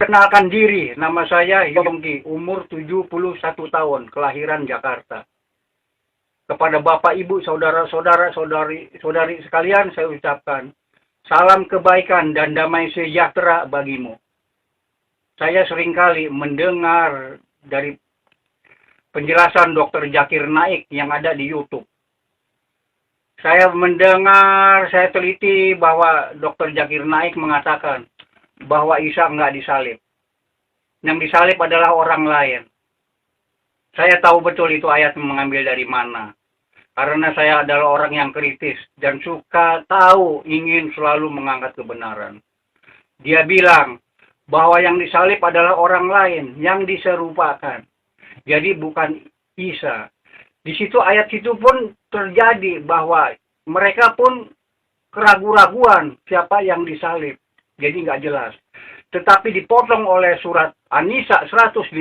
Perkenalkan diri, nama saya Yongki, umur 71 tahun, kelahiran Jakarta. Kepada Bapak, Ibu, saudara-saudara, saudari sekalian, saya ucapkan salam kebaikan dan damai sejahtera bagimu. Saya seringkali mendengar dari penjelasan Dr. Zakir Naik yang ada di YouTube. Saya mendengar, saya teliti bahwa Dr. Zakir Naik mengatakan bahwa Isa nggak disalib. Yang disalib adalah orang lain. Saya tahu betul itu ayat mengambil dari mana. Karena saya adalah orang yang kritis dan suka tahu, ingin selalu mengangkat kebenaran. Dia bilang bahwa yang disalib adalah orang lain yang diserupakan. Jadi bukan Isa. Di situ ayat itu pun terjadi bahwa mereka pun keraguan-raguan siapa yang disalib. Jadi nggak jelas. Tetapi dipotong oleh surat An-Nisa 158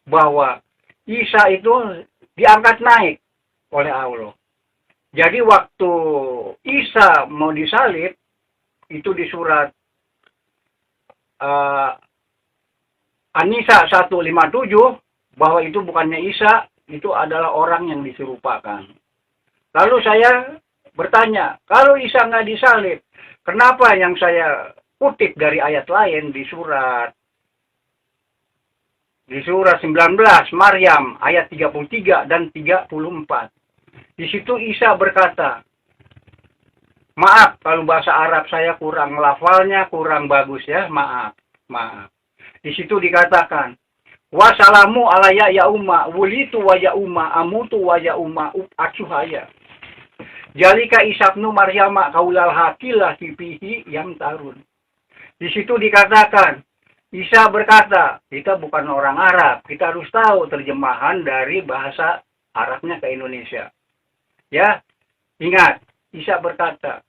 bahwa Isa itu diangkat naik oleh Allah. Jadi waktu Isa mau disalib, itu di surat An-Nisa 157, bahwa itu bukannya Isa, itu adalah orang yang diserupakan. Lalu saya bertanya, kalau Isa nggak disalib, kenapa yang saya kutip dari ayat lain di surat 19 Maryam ayat 33 dan 34. Di situ Isa berkata, maaf kalau bahasa Arab saya kurang lafalnya, kurang bagus ya, maaf. Di situ dikatakan, wassalamu alaya ya umma, wulitu wa ya umma, amutu wa ya umma, acuhaya. Jalika Isabnu Maryama kaulal hakilah fipihi yang tarun. Di situ dikatakan, Isa berkata, kita bukan orang Arab, kita harus tahu terjemahan dari bahasa Arabnya ke Indonesia. Ya, ingat, Isa berkata,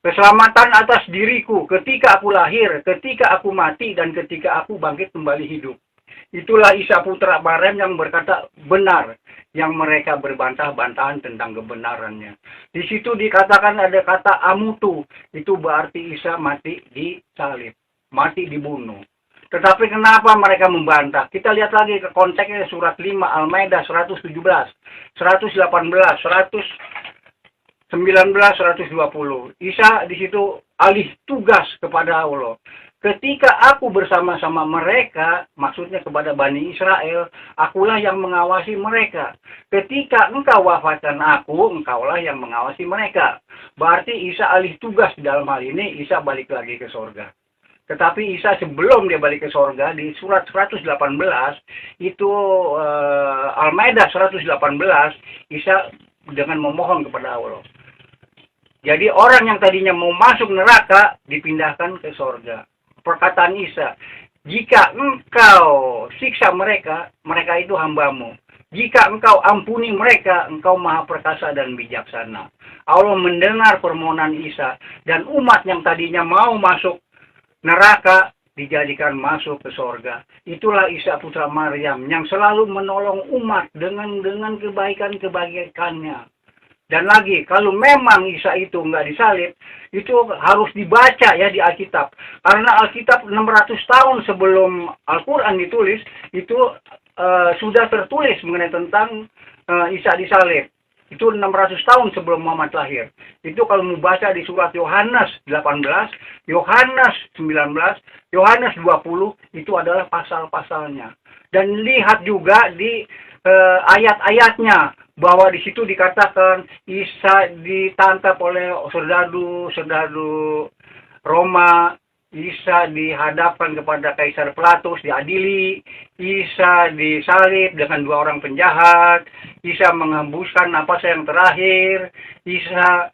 keselamatan atas diriku ketika aku lahir, ketika aku mati, dan ketika aku bangkit kembali hidup. Itulah Isa putra Maryam yang berkata benar, yang mereka berbantah-bantahan tentang kebenarannya. Di situ dikatakan ada kata amutu, itu berarti Isa mati disalib, mati dibunuh. Tetapi kenapa mereka membantah? Kita lihat lagi ke konteksnya surat 5 Al-Maidah 117, 118, 119, 120. Isa di situ alih tugas kepada Allah. Ketika aku bersama-sama mereka, maksudnya kepada Bani Israel, akulah yang mengawasi mereka. Ketika engkau wafatkan aku, engkaulah yang mengawasi mereka. Berarti Isa alih tugas dalam hal ini, Isa balik lagi ke sorga. Tetapi Isa sebelum dia balik ke sorga, di surat 118, itu Al-Maidah 118, Isa dengan memohon kepada Allah. Jadi orang yang tadinya mau masuk neraka, dipindahkan ke sorga. Perkataan Isa, jika engkau siksa mereka, mereka itu hambamu. Jika engkau ampuni mereka, engkau maha perkasa dan bijaksana. Allah mendengar permohonan Isa, dan umat yang tadinya mau masuk neraka, dijadikan masuk ke sorga. Itulah Isa putra Maryam, yang selalu menolong umat dengan kebaikan-kebaikannya. Dan lagi, kalau memang Isa itu nggak disalib, itu harus dibaca ya di Alkitab. Karena Alkitab 600 tahun sebelum Al-Quran ditulis, itu sudah tertulis mengenai tentang Isa disalib. Itu 600 tahun sebelum Muhammad lahir. Itu kalau membaca di surat Yohanes 18, Yohanes 19, Yohanes 20, itu adalah pasal-pasalnya. Dan lihat juga di ayat-ayatnya, bahwa di situ dikatakan Isa ditangkap oleh serdadu Roma, Isa dihadapkan kepada Kaisar Pilatus, diadili, Isa disalib dengan 2 orang penjahat, Isa menghembuskan napas yang terakhir, Isa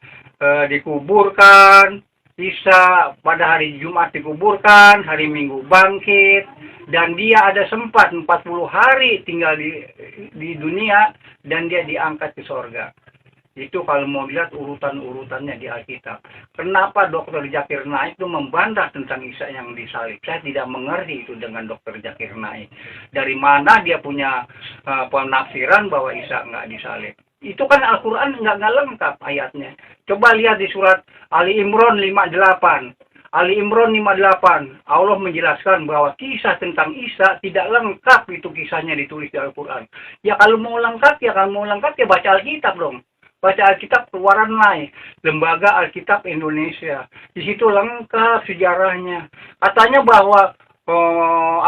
dikuburkan, Isa pada hari Jumat dikuburkan, hari Minggu bangkit, dan dia ada sempat 40 hari tinggal di dunia, dan dia diangkat ke sorga. Itu kalau mau lihat urutan-urutannya di Alkitab. Kenapa Dr. Zakir Naik itu membantah tentang Isa yang disalib? Saya tidak mengerti itu dengan Dr. Zakir Naik. Dari mana dia punya penafsiran bahwa Isa nggak disalib? Itu kan Al-Quran nggak lengkap ayatnya. Coba lihat di surat Ali Imran 58. Ali Imran 58, Allah menjelaskan bahwa kisah tentang Isa tidak lengkap itu kisahnya ditulis di Al-Quran. Ya kalau mau lengkap ya baca Alkitab dong. Baca Alkitab Keluaran Lai, Lembaga Alkitab Indonesia. Di situ lengkap sejarahnya. Katanya bahwa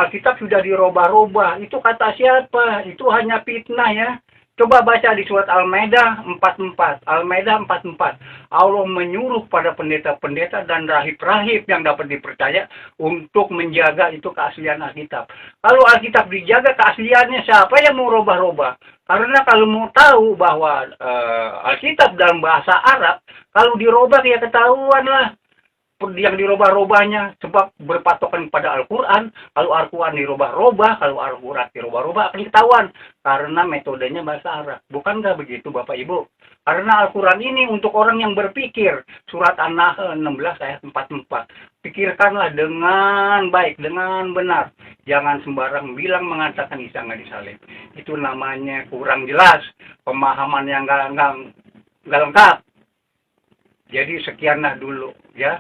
Alkitab sudah dirubah-rubah. Itu kata siapa? Itu hanya fitnah ya. Coba baca di surat Al-Maidah 44. Al-Maidah 44. Allah menyuruh pada pendeta-pendeta dan rahib-rahib yang dapat dipercaya untuk menjaga itu keaslian Alkitab. Kalau Alkitab dijaga keasliannya, siapa yang mau rubah-rubah? Karena kalau mau tahu bahwa Alkitab dalam bahasa Arab, kalau dirubah ya ketahuan lah yang dirubah-rubahnya, sebab berpatokan pada Al-Quran. Kalau Al-Quran dirubah-rubah, kalau Al-Quran dirubah-rubah akan ketahuan karena metodenya bahasa Arab. Bukankah begitu Bapak Ibu? Karena Al-Quran ini untuk orang yang berpikir. Surat An-Nahl 16 ayat 44. Pikirkanlah dengan baik, dengan benar. Jangan sembarang bilang mengatakan Isa nggak disalib. Itu namanya kurang jelas, pemahaman yang nggak lengkap. Jadi sekianlah dulu ya.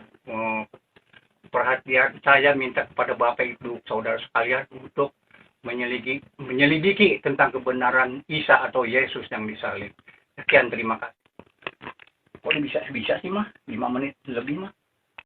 Perhatian saya minta kepada Bapak Ibu Saudara sekalian untuk menyelidiki tentang kebenaran Isa atau Yesus yang disalib. Sekian, terima kasih. Kok bisa sih mah 5 menit lebih mah.